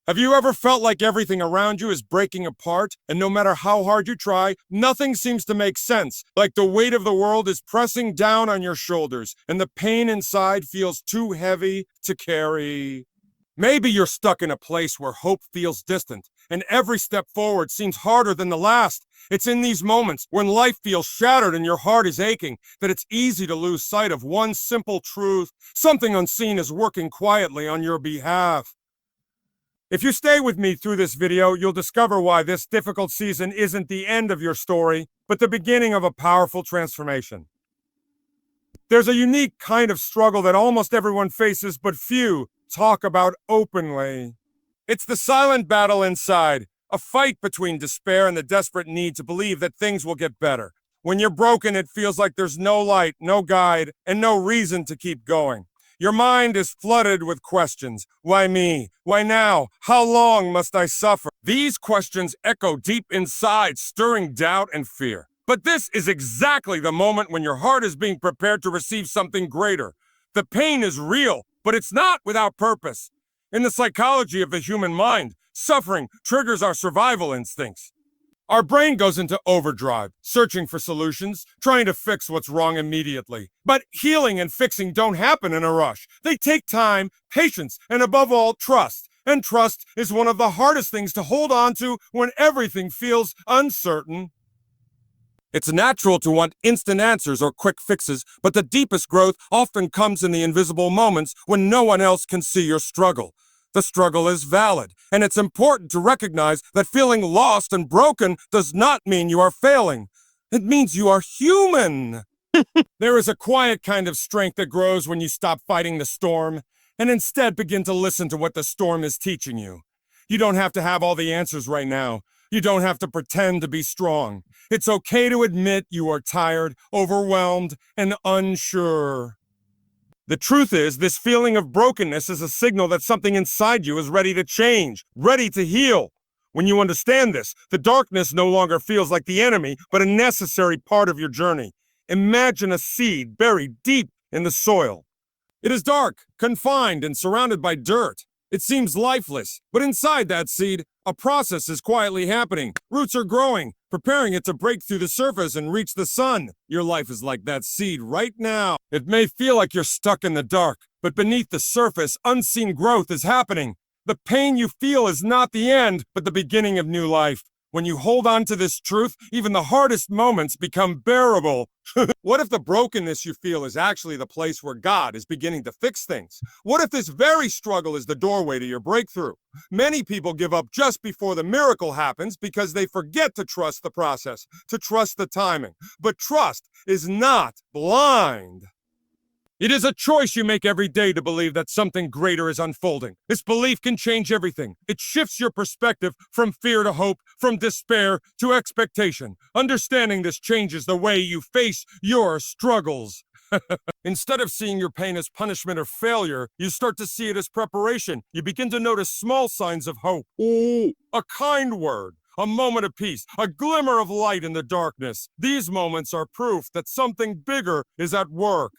Have you ever felt like everything around you is breaking apart, and no matter how hard you try, nothing seems to make sense, like the weight of the world is pressing down on your shoulders, and the pain inside feels too heavy to carry? Maybe you're stuck in a place where hope feels distant, and every step forward seems harder than the last. It's in these moments, when life feels shattered and your heart is aching, that it's easy to lose sight of one simple truth: something unseen is working quietly on your behalf. If you stay with me through this video, you'll discover why this difficult season isn't the end of your story, but the beginning of a powerful transformation. There's a unique kind of struggle that almost everyone faces, but few talk about openly. It's the silent battle inside, a fight between despair and the desperate need to believe that things will get better. When you're broken, it feels like there's no light, no guide, and no reason to keep going. Your mind is flooded with questions. Why me? Why now? How long must I suffer? These questions echo deep inside, stirring doubt and fear. But this is exactly the moment when your heart is being prepared to receive something greater. The pain is real, but it's not without purpose. In the psychology of the human mind, suffering triggers our survival instincts. Our brain goes into overdrive, searching for solutions, trying to fix what's wrong immediately. But healing and fixing don't happen in a rush. They take time, patience, and above all, trust. And trust is one of the hardest things to hold on to when everything feels uncertain. It's natural to want instant answers or quick fixes, but the deepest growth often comes in the invisible moments when no one else can see your struggle. The struggle is valid, and it's important to recognize that feeling lost and broken does not mean you are failing. It means you are human. There is a quiet kind of strength that grows when you stop fighting the storm and instead begin to listen to what the storm is teaching you. You don't have to have all the answers right now. You don't have to pretend to be strong. It's okay to admit you are tired, overwhelmed, and unsure. The truth is, this feeling of brokenness is a signal that something inside you is ready to change, ready to heal. When you understand this, the darkness no longer feels like the enemy, but a necessary part of your journey. Imagine a seed buried deep in the soil. It is dark, confined, and surrounded by dirt. It seems lifeless, but inside that seed, a process is quietly happening. Roots are growing, preparing it to break through the surface and reach the sun. Your life is like that seed right now. It may feel like you're stuck in the dark, but beneath the surface, unseen growth is happening. The pain you feel is not the end, but the beginning of new life. When you hold on to this truth, even the hardest moments become bearable. What if the brokenness you feel is actually the place where God is beginning to fix things? What if this very struggle is the doorway to your breakthrough? Many people give up just before the miracle happens because they forget to trust the process, to trust the timing. But trust is not blind. It is a choice you make every day to believe that something greater is unfolding. This belief can change everything. It shifts your perspective from fear to hope, from despair to expectation. Understanding this changes the way you face your struggles. Instead of seeing your pain as punishment or failure, you start to see it as preparation. You begin to notice small signs of hope. Ooh, a kind word, a moment of peace, a glimmer of light in the darkness. These moments are proof that something bigger is at work.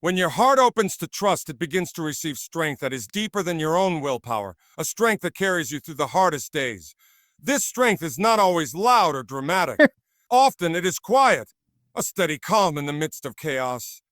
When your heart opens to trust, it begins to receive strength that is deeper than your own willpower, a strength that carries you through the hardest days. This strength is not always loud or dramatic. Often it is quiet, a steady calm in the midst of chaos.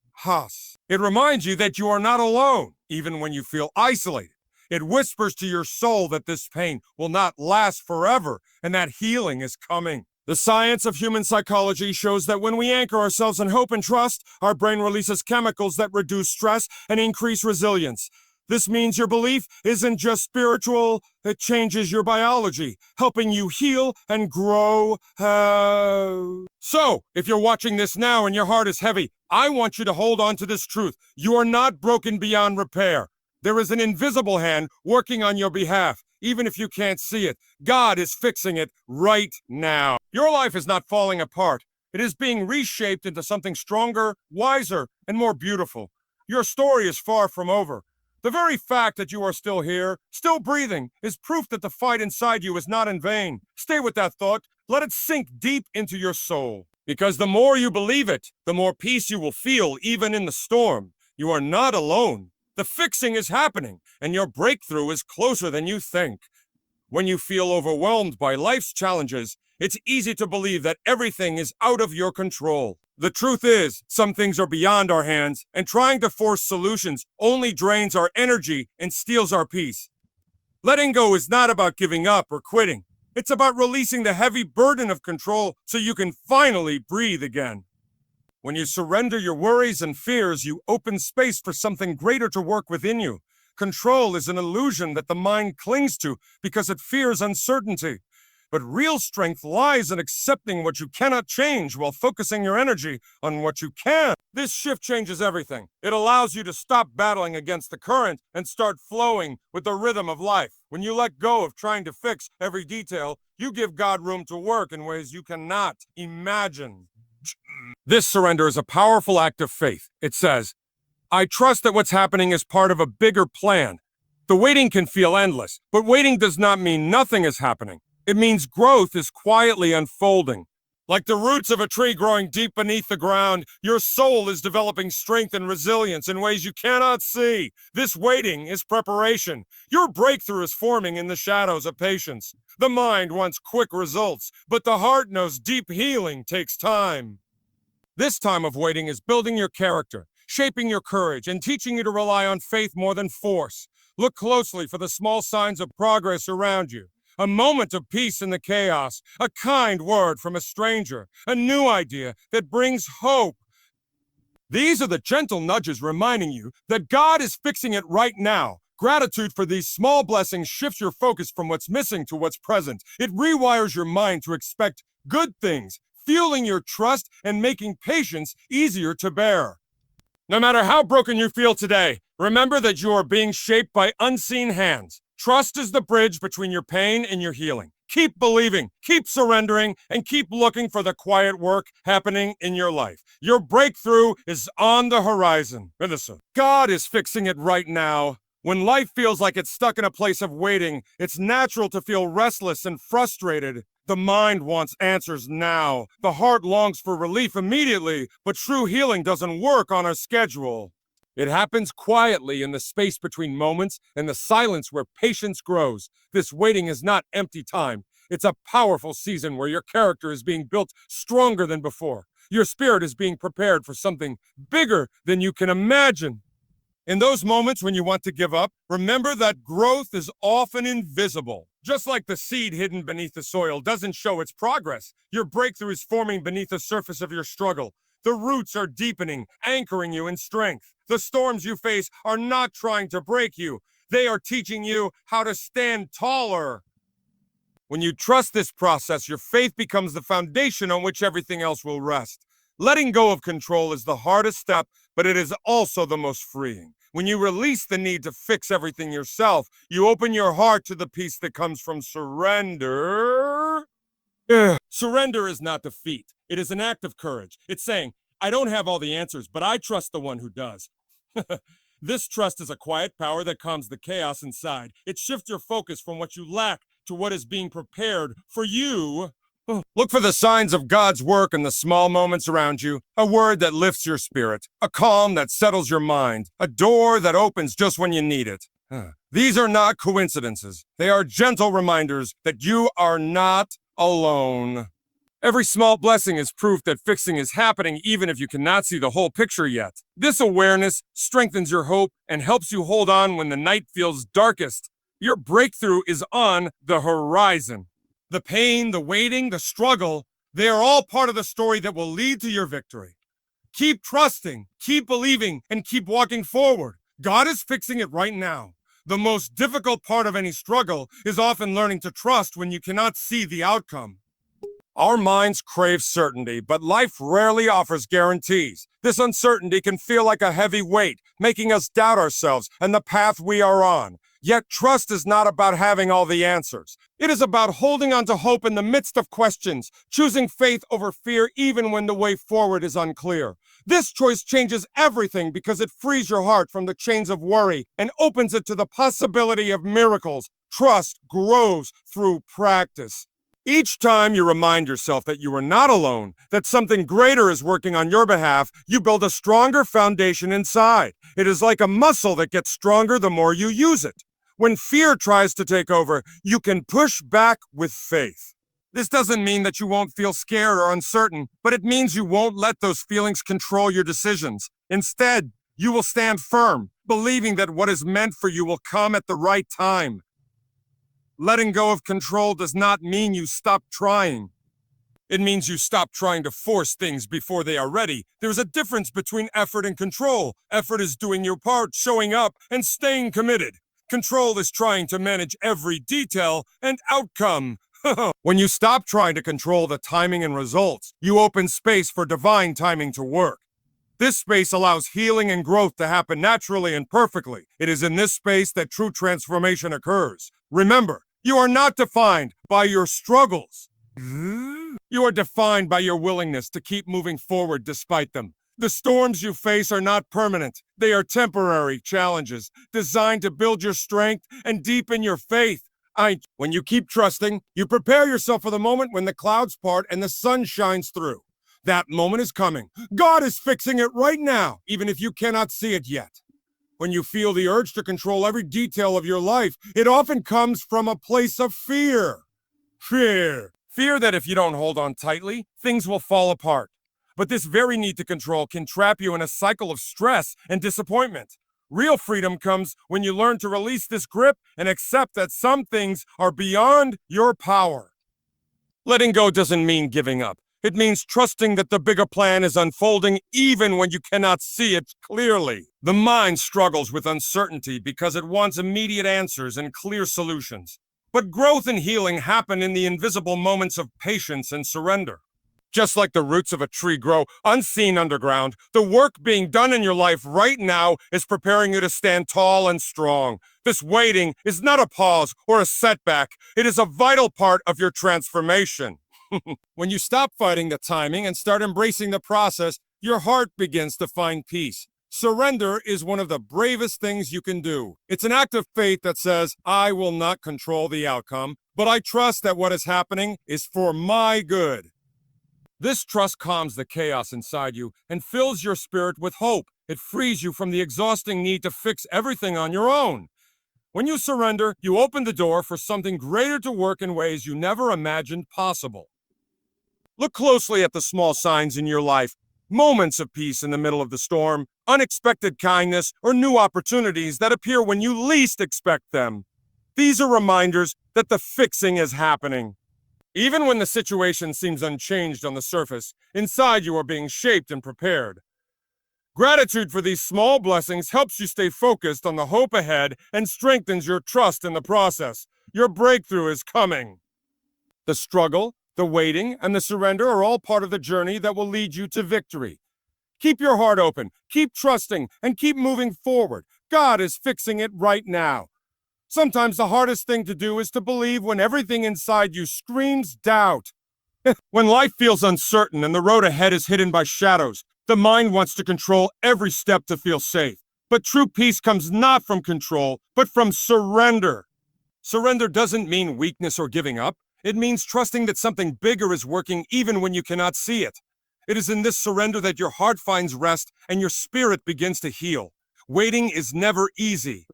It reminds you that you are not alone, even when you feel isolated. It whispers to your soul that this pain will not last forever and that healing is coming. The science of human psychology shows that when we anchor ourselves in hope and trust, our brain releases chemicals that reduce stress and increase resilience. This means your belief isn't just spiritual, it changes your biology, helping you heal and grow. So, if you're watching this now and your heart is heavy, I want you to hold on to this truth. You are not broken beyond repair. There is an invisible hand working on your behalf. Even if you can't see it, God is fixing it right now. Your life is not falling apart. It is being reshaped into something stronger, wiser, and more beautiful. Your story is far from over. The very fact that you are still here, still breathing, is proof that the fight inside you is not in vain. Stay with that thought. Let it sink deep into your soul. Because the more you believe it, the more peace you will feel even in the storm. You are not alone. The fixing is happening, and your breakthrough is closer than you think. When you feel overwhelmed by life's challenges, it's easy to believe that everything is out of your control. The truth is, some things are beyond our hands, and trying to force solutions only drains our energy and steals our peace. Letting go is not about giving up or quitting. It's about releasing the heavy burden of control so you can finally breathe again. When you surrender your worries and fears, you open space for something greater to work within you. Control is an illusion that the mind clings to because it fears uncertainty. But real strength lies in accepting what you cannot change while focusing your energy on what you can. This shift changes everything. It allows you to stop battling against the current and start flowing with the rhythm of life. When you let go of trying to fix every detail, you give God room to work in ways you cannot imagine. This surrender is a powerful act of faith. It says, I trust that what's happening is part of a bigger plan. The waiting can feel endless, but waiting does not mean nothing is happening. It means growth is quietly unfolding. Like the roots of a tree growing deep beneath the ground, your soul is developing strength and resilience in ways you cannot see. This waiting is preparation. Your breakthrough is forming in the shadows of patience. The mind wants quick results, but the heart knows deep healing takes time. This time of waiting is building your character, shaping your courage, and teaching you to rely on faith more than force. Look closely for the small signs of progress around you. A moment of peace in the chaos, a kind word from a stranger, a new idea that brings hope. These are the gentle nudges reminding you that God is fixing it right now. Gratitude for these small blessings shifts your focus from what's missing to what's present. It rewires your mind to expect good things, fueling your trust and making patience easier to bear. No matter how broken you feel today, remember that you are being shaped by unseen hands. Trust is the bridge between your pain and your healing. Keep believing, keep surrendering, and keep looking for the quiet work happening in your life. Your breakthrough is on the horizon. Listen, God is fixing it right now. When life feels like it's stuck in a place of waiting, it's natural to feel restless and frustrated. The mind wants answers now. The heart longs for relief immediately, but true healing doesn't work on a schedule. It happens quietly in the space between moments and the silence where patience grows. This waiting is not empty time. It's a powerful season where your character is being built stronger than before. Your spirit is being prepared for something bigger than you can imagine. In those moments when you want to give up, remember that growth is often invisible. Just like the seed hidden beneath the soil doesn't show its progress, your breakthrough is forming beneath the surface of your struggle. The roots are deepening, anchoring you in strength. The storms you face are not trying to break you. They are teaching you how to stand taller. When you trust this process, your faith becomes the foundation on which everything else will rest. Letting go of control is the hardest step, but it is also the most freeing. When you release the need to fix everything yourself, you open your heart to the peace that comes from surrender. Surrender is not defeat. It is an act of courage. It's saying, I don't have all the answers, but I trust the one who does. This trust is a quiet power that calms the chaos inside. It shifts your focus from what you lack to what is being prepared for you. Look for the signs of God's work in the small moments around you. A word that lifts your spirit, a calm that settles your mind, a door that opens just when you need it. These are not coincidences. They are gentle reminders that you are not alone. Every small blessing is proof that fixing is happening even if you cannot see the whole picture yet. This awareness strengthens your hope and helps you hold on when the night feels darkest. Your breakthrough is on the horizon. The pain, the waiting, the struggle, they are all part of the story that will lead to your victory. Keep trusting, keep believing, and keep walking forward. God is fixing it right now. The most difficult part of any struggle is often learning to trust when you cannot see the outcome. Our minds crave certainty, but life rarely offers guarantees. This uncertainty can feel like a heavy weight, making us doubt ourselves and the path we are on. Yet trust is not about having all the answers. It is about holding on to hope in the midst of questions, choosing faith over fear even when the way forward is unclear. This choice changes everything because it frees your heart from the chains of worry and opens it to the possibility of miracles. Trust grows through practice. Each time you remind yourself that you are not alone, that something greater is working on your behalf, you build a stronger foundation inside. It is like a muscle that gets stronger the more you use it. When fear tries to take over, you can push back with faith. This doesn't mean that you won't feel scared or uncertain, but it means you won't let those feelings control your decisions. Instead, you will stand firm, believing that what is meant for you will come at the right time. Letting go of control does not mean you stop trying. It means you stop trying to force things before they are ready. There's a difference between effort and control. Effort is doing your part, showing up, and staying committed. Control is trying to manage every detail and outcome. When you stop trying to control the timing and results, you open space for divine timing to work. This space allows healing and growth to happen naturally and perfectly. It is in this space that true transformation occurs. Remember, you are not defined by your struggles. You are defined by your willingness to keep moving forward despite them. The storms you face are not permanent. They are temporary challenges designed to build your strength and deepen your faith. When you keep trusting, you prepare yourself for the moment when the clouds part and the sun shines through. That moment is coming. God is fixing it right now, even if you cannot see it yet. When you feel the urge to control every detail of your life, it often comes from a place of fear. Fear that if you don't hold on tightly, things will fall apart. But this very need to control can trap you in a cycle of stress and disappointment. Real freedom comes when you learn to release this grip and accept that some things are beyond your power. Letting go doesn't mean giving up. It means trusting that the bigger plan is unfolding even when you cannot see it clearly. The mind struggles with uncertainty because it wants immediate answers and clear solutions. But growth and healing happen in the invisible moments of patience and surrender. Just like the roots of a tree grow unseen underground, the work being done in your life right now is preparing you to stand tall and strong. This waiting is not a pause or a setback. It is a vital part of your transformation. When you stop fighting the timing and start embracing the process, your heart begins to find peace. Surrender is one of the bravest things you can do. It's an act of faith that says, I will not control the outcome, but I trust that what is happening is for my good. This trust calms the chaos inside you and fills your spirit with hope. It frees you from the exhausting need to fix everything on your own. When you surrender, you open the door for something greater to work in ways you never imagined possible. Look closely at the small signs in your life. Moments of peace in the middle of the storm, unexpected kindness, or new opportunities that appear when you least expect them. These are reminders that the fixing is happening. Even when the situation seems unchanged on the surface, inside you are being shaped and prepared. Gratitude for these small blessings helps you stay focused on the hope ahead and strengthens your trust in the process. Your breakthrough is coming. The struggle, the waiting, and the surrender are all part of the journey that will lead you to victory. Keep your heart open, keep trusting, and keep moving forward. God is fixing it right now. Sometimes the hardest thing to do is to believe when everything inside you screams doubt. When life feels uncertain and the road ahead is hidden by shadows, the mind wants to control every step to feel safe. But true peace comes not from control, but from surrender. Surrender doesn't mean weakness or giving up. It means trusting that something bigger is working even when you cannot see it. It is in this surrender that your heart finds rest and your spirit begins to heal. Waiting is never easy.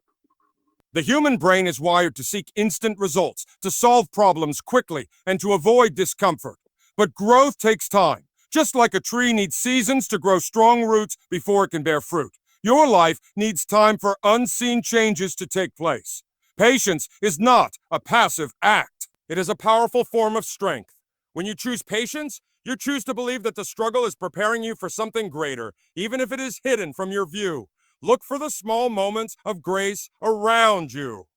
The human brain is wired to seek instant results, to solve problems quickly, and to avoid discomfort. But growth takes time. Just like a tree needs seasons to grow strong roots before it can bear fruit, your life needs time for unseen changes to take place. Patience is not a passive act. It is a powerful form of strength. When you choose patience, you choose to believe that the struggle is preparing you for something greater, even if it is hidden from your view. Look for the small moments of grace around you.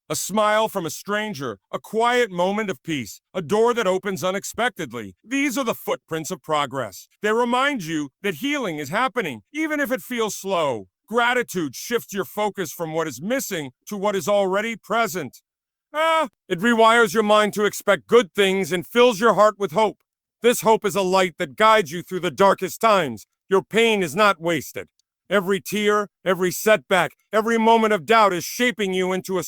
A smile from a stranger, a quiet moment of peace, a door that opens unexpectedly. These are the footprints of progress. They remind you that healing is happening, even if it feels slow. Gratitude shifts your focus from what is missing to what is already present. It rewires your mind to expect good things and fills your heart with hope. This hope is a light that guides you through the darkest times. Your pain is not wasted. Every tear, every setback, every moment of doubt is shaping you into a